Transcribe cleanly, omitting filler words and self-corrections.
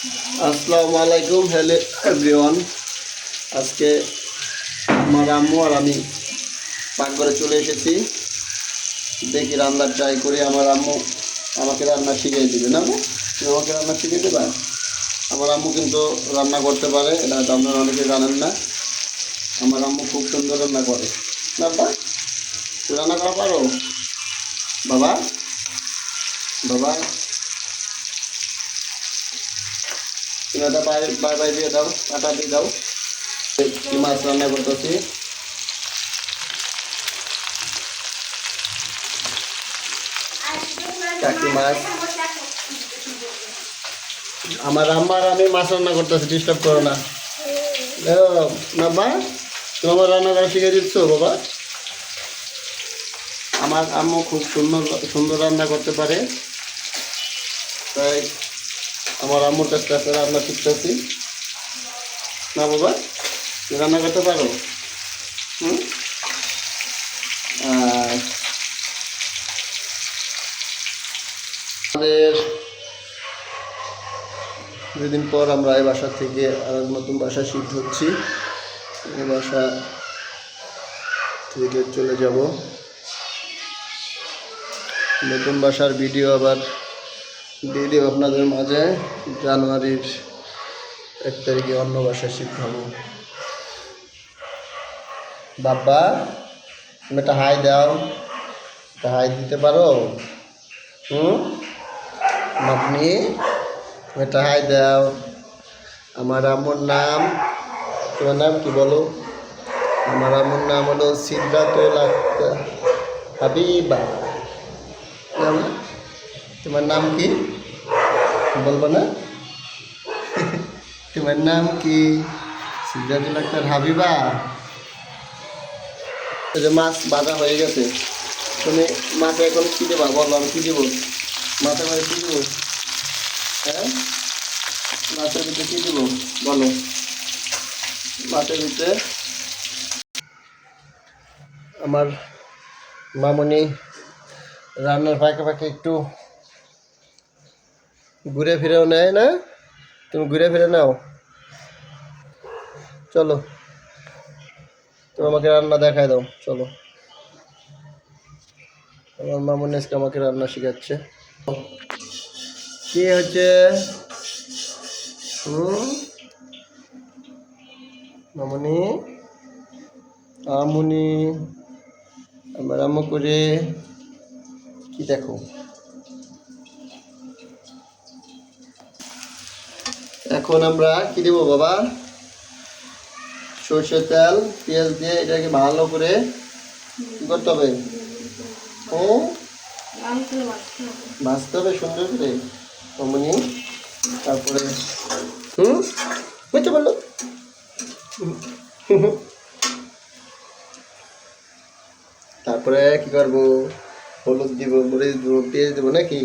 আসসালামু আলাইকুম, hello everyone. আজকে আমার আম্মু আর আমি পাকঘরে চলে এসেছি। দেখি রান্না ট্রাই করি। আমার আম্মু আমাকে রান্না শিখিয়ে দিবে না? তুমি আমাকে রান্না শিখিয়ে দেবা? আমার আম্মু কিন্তু রান্না করতে পারে, এটা হয়তো আপনারা অনেকে জানেন না। আমার আম্মু খুব সুন্দর রান্না করে। না বা, তুমি রান্না করা পারো? বাবা বাবা তুমি এটা বাই বাই দিয়ে দাও, কাটা দিয়ে দাও। কি মাছ রান্না করতেছি? কাকি মাছ। আমার আম্মার আমি মাছ রান্না করতেছি, ডিস্টার্ব করো না। বাবা তুমি আমার রান্না করা শিখে দিচ্ছ বাবা? আমার আম্মু খুব সুন্দর সুন্দর রান্না করতে পারে, তাই আমার আম্মুর কাছ থেকে রান্না শিখতেছি। না বাবা, তুমি রান্না করতে পারো? হুম। আর আমাদের দুদিন পর আমরা এই বাসা থেকে আর নতুন বাসা শিফট হচ্ছি। এই বাসা থেকে চলে যাব। নতুন বাসার ভিডিও আবার দিয়ে দেব আপনাদের মাঝে। জানুয়ারির 1 তারিখে অন্য বাসায় শিফট হব। বাবা তুমি একটা হাই দাও, একটা হাই দিতে পারো? আপনি তুমি একটা হাই দাও। আমার আম্মুর নাম, তোমার নাম কি বলো? আমার আম্মুর নাম হলো সিদ্ধাতুল আক্তার হাবিবা। তোমার নাম কি বলবো না? তোমার নাম কি? সিদ্ধাতুল আক্তার হাবিবা। এই যে মাছ বাঁধা হয়ে গেছে, তুমি মাছে এখন কী দেবা বলো? আমি কী দেবো মাছের মাঝে? কী দেবো? হ্যাঁ, মাছের ভিতরে কী দেবো বলো? মাছের ভিতরে আমার মামনি রান্নার ফাঁকে ফাঁকে একটু ঘুরে ফিরেও নেয় না? তুমি ঘুরে ফিরে নাও, চলো তুমি আমাকে রান্না দেখায় দাও, চলো। আমার মামনি আজকে আমাকে রান্না শেখাচ্ছে। কি হচ্ছে? মামনি, আমুনি, আমার আম্মু করে কি দেখো? এখন আমরা কি দেবো বাবা? সরষের তেল পেঁয়াজ দিয়ে এটাকে ভালো করে কি করতে হবে? ও ভাজতে হবে সুন্দর করে মামনি। তারপরে বুঝতে পারলো? তারপরে কি করবো? হলুদ দিব, মরিচ দিব, পেঁয়াজ দেবো নাকি?